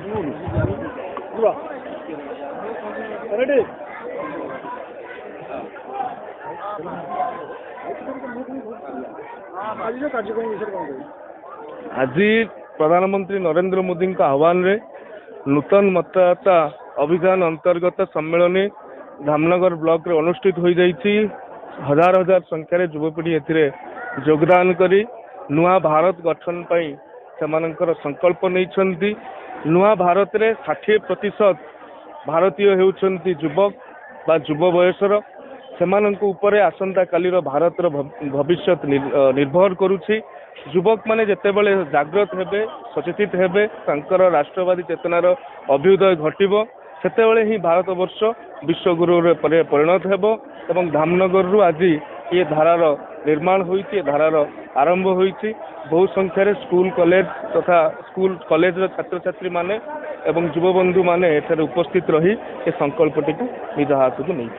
আজি प्रधानमंत्री नरेंद्र मोदी आह्वान रे नूतन मतदाता अभियान अंतर्गत सम्मेलनी धामनगर ब्लॉक रे अनुष्ठित हो जाइछि। हजार हजार संख्यार युवपीढ़ी एथिरे योगदान करी नुआ भारत गठन पई सेमानंकर संकल्प नैछंती। नुआ भारत रे 60% भारतीय हेउछंती युवक बा युव बयसर सेमानंक उपरे आसंता कालीर भारतर भविष्य निर्भर करुछि। युवक माने जेतेबेले जागृत हेबे सचेतित हेबे तांकर राष्ट्रवादी चेतनार अभ्युदय घटिबो सेतेबेले ही भारत वर्ष विश्वगुरु रे परिणत हेबो। एवं धामनगर रु आज ये धारार निर्माण होईछि, धारार आरंभ होईछि। बहु संख्यार स्कूल कॉलेज तथा स्कूल कॉलेज छात्र छात्री माने एवं युवबंधु माने एठारे उपस्थित रही ए संकल्पटी निज हाथ को नहीं।